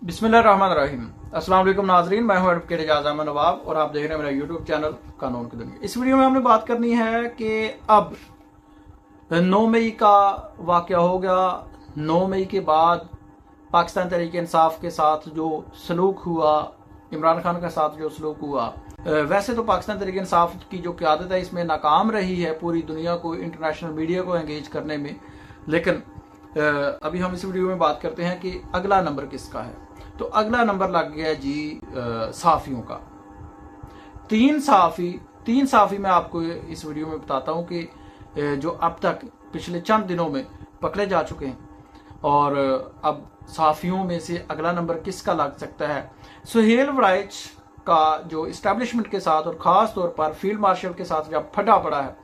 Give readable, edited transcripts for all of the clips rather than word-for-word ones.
बिस्मिल्लाहिर्रहमानिर्रहीम। अस्सलाम वालेकुम नाजरीन, मैं हूं एडवोकेट एजाज अहमद नवाब और आप देख रहे हैं मेरा यूट्यूब चैनल कानून की दुनिया। इस वीडियो में हमने बात करनी है कि अब 9 मई का वाकया हो गया। 9 मई के बाद पाकिस्तान तहरीक इंसाफ के साथ जो सलूक हुआ, इमरान खान के साथ जो सलूक हुआ, वैसे तो पाकिस्तान तहरीक इंसाफ की जो क्यादत है इसमें नाकाम रही है पूरी दुनिया को, इंटरनेशनल मीडिया को एंगेज करने में। लेकिन अभी हम इस वीडियो में बात करते हैं कि अगला नंबर किसका है। तो अगला नंबर लग गया जी सहाफियों का। तीन सहाफी मैं आपको इस वीडियो में बताता हूं कि जो अब तक पिछले चंद दिनों में पकड़े जा चुके हैं, और अब सहाफियों में से अगला नंबर किसका लग सकता है। सुहेल वड़ाइच का जो इस्टेब्लिशमेंट के साथ और खास तौर पर फील्ड मार्शल के साथ जब फटा पड़ा है,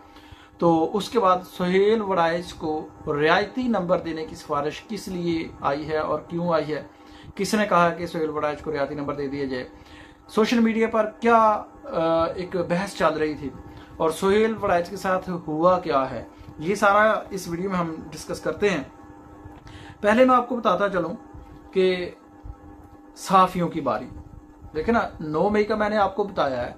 तो उसके बाद सुहेल वड़ाइच को रियायती नंबर देने की सिफारिश किस लिए आई है और क्यों आई है, किसने कहा कि सुहेल वड़ाइच को रियायती नंबर दे दिया जाए। सोशल मीडिया पर क्या एक बहस चल रही थी और सुहेल वड़ाइच के साथ हुआ क्या है, ये सारा इस वीडियो में हम डिस्कस करते हैं। पहले मैं आपको बताता चलूं कि सहाफियों की बारी। देखे ना, 9 मई का मैंने आपको बताया है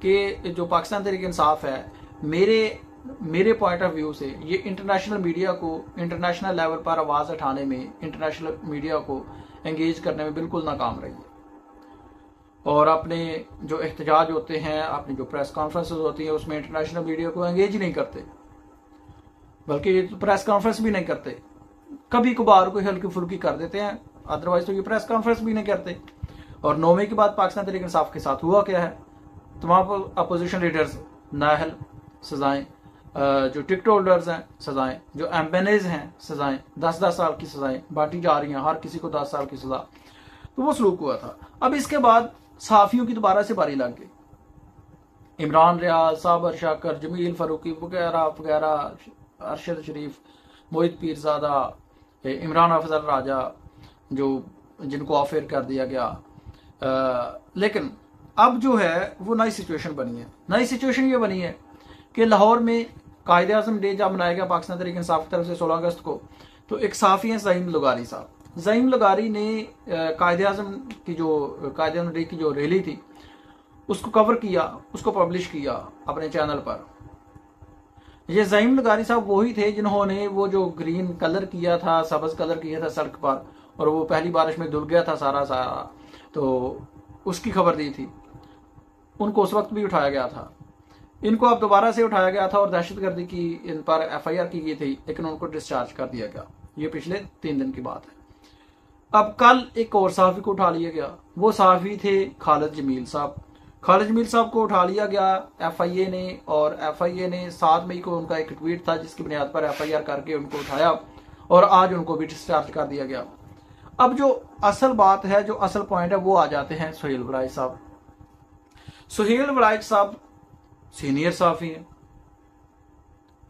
कि जो पाकिस्तान तहरीक इंसाफ है, मेरे पॉइंट ऑफ व्यू से ये इंटरनेशनल मीडिया को इंटरनेशनल लेवल पर आवाज उठाने में, इंटरनेशनल मीडिया को एंगेज करने में बिल्कुल नाकाम रही है। और अपने जो एहतजाज होते हैं, अपनी जो प्रेस कॉन्फ्रेंसेस होती हैं, उसमें इंटरनेशनल मीडिया को एंगेज ही नहीं करते, बल्कि ये तो प्रेस कॉन्फ्रेंस भी नहीं करते। कभी कभार कोई हल्की फुल्की कर देते हैं, अदरवाइज तो ये प्रेस कॉन्फ्रेंस भी नहीं करते। और 9 मई के बाद पाकिस्तान तहरीक इंसाफ के साथ हुआ क्या है, तमाम अपोजिशन लीडर्स नाअहल सजाएं, जो टिकट होल्डर्स हैं सजाएं, जो एमएनएज हैं सजाएं, 10-10 साल की सजाएं बांटी जा रही हैं, हर किसी को 10 साल की सजा। तो वो सलूक हुआ था। अब इसके बाद सहाफियों की दोबारा से बारी लग गई। इमरान रियाज, साबर शाकर, जमील फारूकी वगैरह वगैरह, अरशद शरीफ, मोहित पीरजादा, इमरान अफजल राजा, जो जिनको ऑफर कर दिया गया। लेकिन अब जो है वो नई सिचुएशन बनी है। नई सिचुएशन ये बनी है कि लाहौर में कायदे आज़म डे जब मनाया गया पाकिस्तान तहरीक इंसाफ की तरफ से 16 अगस्त को, तो एक सहाफी हैं ज़हीम लगारी साहब। ज़हीम लगारी ने कायदे आज़म डे की जो रैली थी उसको कवर किया, उसको पब्लिश किया अपने चैनल पर। ये ज़हीम लगारी साहब वही थे जिन्होंने वो जो ग्रीन कलर किया था, सब्ज कलर किया था सड़क पर, और वो पहली बारिश में धुल गया था सारा, तो उसकी खबर दी थी। उनको उस वक्त भी उठाया गया था, इनको अब दोबारा से उठाया गया था और दहशतगर्दी की इन पर एफआईआर की गई थी, लेकिन उनको डिस्चार्ज कर दिया गया। ये पिछले 3 दिन की बात है। अब कल एक और सहाफी को उठा लिया गया। वो सहाफी थे खालिद जमील साहब। खालिद जमील साहब को उठा लिया गया एफआईए ने, और एफआईए ने 7 मई को उनका एक ट्वीट था जिसकी बुनियाद पर एफआईआर करके उनको उठाया, और आज उनको भी डिस्चार्ज कर दिया गया। अब जो असल बात है, जो असल पॉइंट है, वो आ जाते हैं सुहेल वड़ाइच साहब। सुहेल वड़ाइच साहब सीनियर सहाफी हैं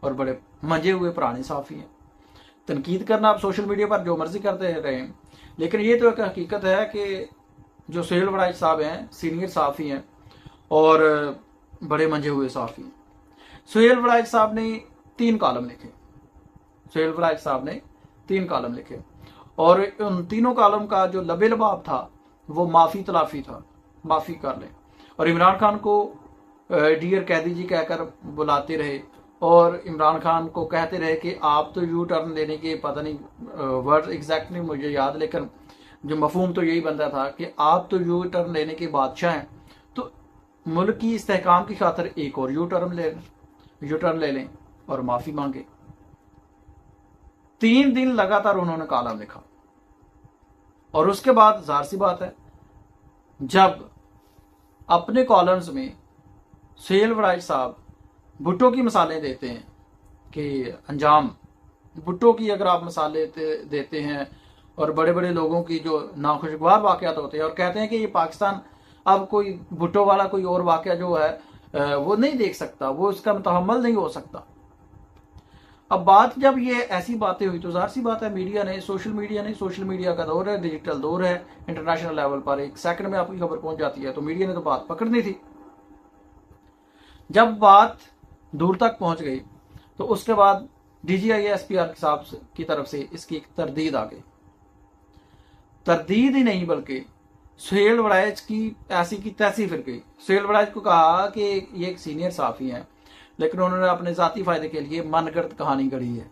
और बड़े मंजे हुए पुराने सहाफी हैं। तनकीद करना आप सोशल मीडिया पर जो मर्जी करते रहें, लेकिन ये तो एक हकीकत है कि जो सुहेल वड़ाइच साहब हैं सीनियर सहाफी हैं और बड़े मंजे हुए सहाफी हैं। सुहेल वड़ाइच साहब ने 3 कॉलम लिखे। सुहेल वड़ाइच साहब ने 3 कॉलम लिखे, और उन तीनों कॉलम का जो लबे लबाब था वो माफी तलाफी था, माफी कर लें। और इमरान खान को डियर कैदी जी कहकर बुलाते रहे, और इमरान खान को कहते रहे कि आप तो यू टर्न लेने के, पता नहीं वर्ड एग्जैक्ट नहीं मुझे याद, लेकिन जो मफहूम तो यही बनता था कि आप तो यू टर्न लेने के बादशाह हैं, तो मुल्क की इस्तेहकाम की खातिर एक और यू टर्न ले लें और माफी मांगे। 3 दिन लगातार उन्होंने कॉलम लिखा, और उसके बाद जाहिर सी बात है, जब अपने कॉलम्स में सुहेल वड़ाइच साहब भुट्टो की मिसालें देते हैं कि अंजाम भुट्टो की अगर आप मिसालें देते हैं, और बड़े बड़े लोगों की जो नाखुशगवार वाकयात होते हैं, और कहते हैं कि ये पाकिस्तान अब कोई भुट्टो वाला कोई और वाकया जो है वो नहीं देख सकता, वो उसका मुतहम्मल नहीं हो सकता। अब बात जब ये ऐसी बातें हुई, तो जाहिर सी बात है मीडिया ने, सोशल मीडिया का दौर है, डिजिटल दौर है, इंटरनेशनल लेवल पर 1 सेकंड में आपकी खबर पहुंच जाती है, तो मीडिया ने तो बात पकड़नी थी। जब बात दूर तक पहुंच गई, तो उसके बाद डीजीआई एसपीआर साहब की तरफ से इसकी एक तरदीद आ गई। तरदीद ही नहीं बल्कि सुहेल वड़ैच की ऐसी की तैसी फिर गई। सुहेल वड़ैच को कहा कि ये एक सीनियर सहाफ़ी हैं, लेकिन उन्होंने अपने ज़ाती फ़ायदे के लिए मनगढ़ंत कहानी गढ़ी है,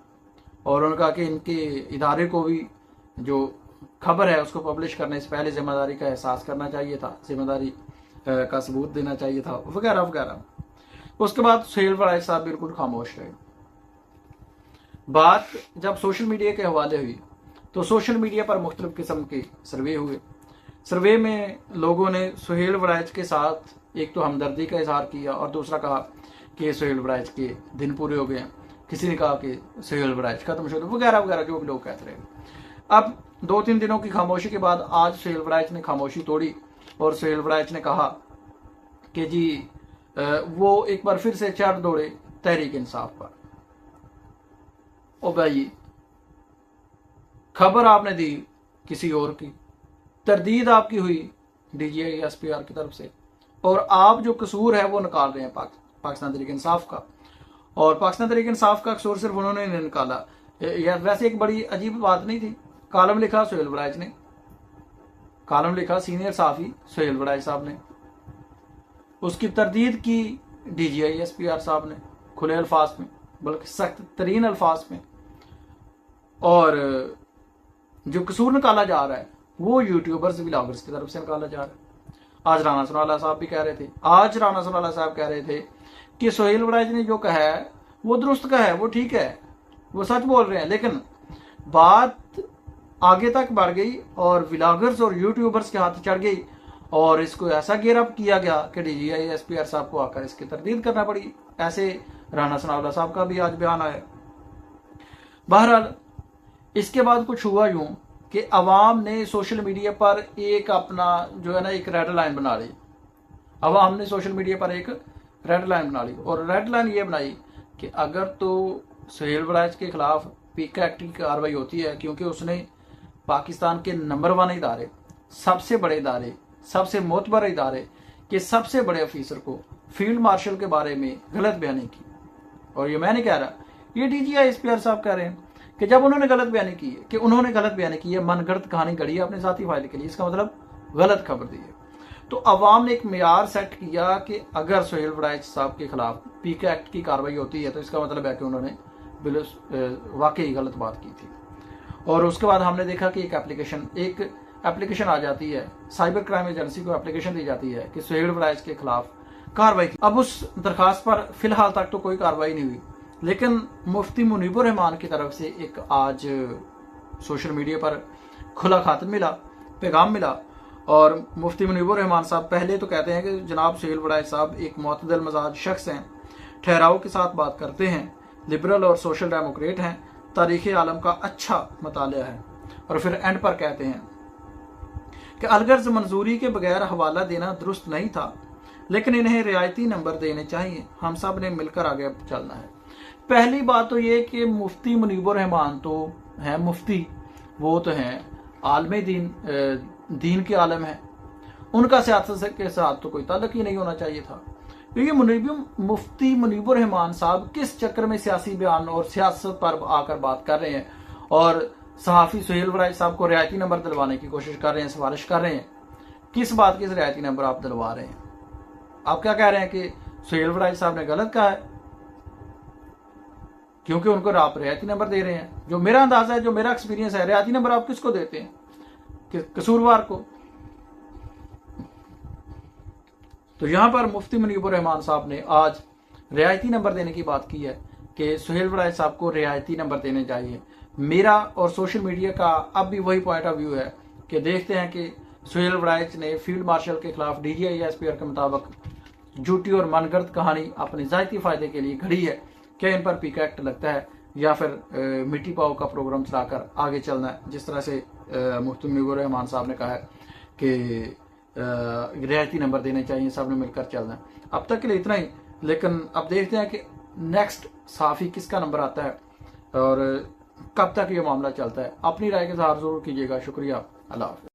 और उन्होंने कहा कि इनके इदारे को भी जो खबर है उसको पब्लिश करने से पहले जिम्मेदारी का एहसास करना चाहिए था, जिम्मेदारी का सबूत देना चाहिए था, वगैरह वगैरह। उसके बाद सुहेल वड़ैच साहब बिल्कुल खामोश रहे। बात जब सोशल मीडिया के हवाले हुई तो सोशल मीडिया पर मुख्तलिफ किस्म के सर्वे हुए। सर्वे में लोगों ने सुहेल वड़ैच के साथ एक तो हमदर्दी का इजहार किया और दूसरा कहा कि सुहेल वड़ैच के दिन पूरे हो गए। किसी ने कहा कि सुहेल वड़ैच खत्म शुरू, वगैरह वगैरह जो भी लोग कहते रहे। अब 2-3 दिनों की खामोशी के बाद आज सुहेल वड़ैच ने खामोशी तोड़ी और सुहेल वड़ैच ने कहा कि जी वो एक बार फिर से चढ़ दौड़े तहरीक इंसाफ पर। ओ भाई, खबर आपने दी किसी और की, तरदीद आपकी हुई DGI SPR की तरफ से, और आप जो कसूर है वो निकाल रहे हैं पाकिस्तान तहरीक इंसाफ का। और पाकिस्तान तहरीक इंसाफ का कसूर सिर्फ उन्होंने नहीं निकाला। यार वैसे एक बड़ी अजीब बात नहीं थी, कॉलम लिखा सुहेल वड़ैच ने, कॉलम लिखा सीनियर सहाफ़ी सुहेल वड़ैच साहब ने, उसकी तरदीद की DGI SPR साहब ने खुले अल्फाज में, बल्कि सख्त तरीन अल्फाज में, और जो कसूर निकाला जा रहा है वो यूट्यूबर्स व्लॉगर्स की तरफ से निकाला जा रहा है। आज राना सनाउल्लाह साहब भी कह रहे थे, राना सनाउल्लाह साहब कह रहे थे कि सुहेल वड़ैच ने जो कहा है वो दुरुस्त कहा है, वो ठीक है, वो सच बोल रहे हैं। लेकिन बात आगे तक बढ़ गई और व्लॉगर्स और यूट्यूबर्स के हाथ चढ़ गई और इसको ऐसा गिरफ्त किया गया कि DGI SPR साहब को आकर इसकी तरदीद करना पड़ी। ऐसे राना सनाउल्लाह साहब का भी आज बयान आया। बहरहाल इसके बाद कुछ हुआ यूं कि अवाम ने सोशल मीडिया पर एक अपना जो है ना एक रेड लाइन बना ली। अवाम ने सोशल मीडिया पर एक रेड लाइन बना ली, और रेड लाइन ये बनाई कि अगर तो सुहेल वड़ैच के खिलाफ पीका एक्ट की कार्रवाई होती है, क्योंकि उसने पाकिस्तान के नंबर 1 इदारे, सबसे बड़े इदारे, सबसे मोतबर इदारे के सबसे बड़े अफीसर को फील्ड मार्शल के बारे में गलत बयानी की। और ये मैं नहीं कह रहा, ये DGI SPR साहब कह रहे हैं कि जब उन्होंने गलत बयानी की है, कि उन्होंने गलत बयानी की है, मनगढ़ंत कहानी गढ़ी है अपने साथी फायदे के लिए, इसका मतलब गलत खबर दी है। तो अवाम ने एक मियार सेट किया कि अगर सुहेल वड़ैच साहब के खिलाफ पीका एक्ट की कार्रवाई होती है तो इसका मतलब है कि उन्होंने वाकई गलत बात की थी। और उसके बाद हमने देखा कि एक एप्लीकेशन आ जाती है, साइबर क्राइम एजेंसी को एप्लीकेशन दी जाती है कि सुहेल वड़ैच के खिलाफ कार्रवाई की। अब उस दरखास्त पर फिलहाल तक तो कोई कार्रवाई नहीं हुई, लेकिन मुफ्ती मुनीबुर रहमान की तरफ से एक आज सोशल मीडिया पर खुला खातम मिला, पैगाम मिला। और मुफ्ती मुनीबुर रहमान साहब पहले तो कहते हैं कि जनाब सुहेल वड़ैच साहब एक मुतदल मजाज शख्स हैं, ठहराव के साथ बात करते हैं, लिबरल और सोशल डेमोक्रेट हैं, तारीख आलम का अच्छा मतालिया है। और फिर एंड पर कहते हैं कि अलगर्ज मंजूरी के बगैर हवाला देना दुरुस्त नहीं था, लेकिन इन्हें रियायती नंबर देने चाहिए, हम सब ने मिलकर आगे चलना है। पहली बात तो ये कि मुफ्ती मुनीबुर रहमान तो हैं मुफ्ती, वो तो हैं आलमे दीन के आलम हैं, उनका सियासत के साथ तो कोई ताल्लुक ही नहीं होना चाहिए था। क्योंकि मुफ्ती मुनीबुर रहमान साहब किस चक्कर में सियासी बयान और सियासत पर आकर बात कर रहे हैं और सहाफ़ी सुहेल वड़ैच साहब को रियायती नंबर दिलवाने की कोशिश कर रहे हैं, सिफारिश कर रहे हैं। किस बात के रियायती नंबर आप दिलवा रहे हैं? आप क्या कह रहे हैं कि सुहेल वड़ैच साहब ने गलत कहा है क्योंकि उनको आप रियायती नंबर दे रहे हैं? जो मेरा अंदाजा है, जो मेरा एक्सपीरियंस है, रियायती नंबर आप किसको देते हैं? कसूरवार को। तो यहां पर मुफ्ती मुनीबुर रहमान साहब ने आज रियायती नंबर देने की बात की है कि सुहेल वड़ैच साहब को रियायती नंबर देने चाहिए। मेरा और सोशल मीडिया का अब भी वही पॉइंट ऑफ व्यू है कि देखते हैं कि सुहेल वड़ैच ने फील्ड मार्शल के खिलाफ DGI SPR के मुताबिक झूठी और मनगढ़ंत कहानी अपने जाती फायदे के लिए घड़ी है। क्या इन पर पीका एक्ट लगता है या फिर मिट्टी पाओ का प्रोग्राम चलाकर आगे चलना है, जिस तरह से मुफ्ती मुनीबुर रहमान साहब ने कहा है कि रियायती नंबर देने चाहिए, सब ने मिलकर चलना है। अब तक के लिए इतना ही, लेकिन अब देखते हैं कि नेक्स्ट सहाफ़ी किसका नंबर आता है और कब तक ये मामला चलता है। अपनी राय के इज़हार जरूर कीजिएगा। शुक्रिया। अल्लाह हाफ़िज़।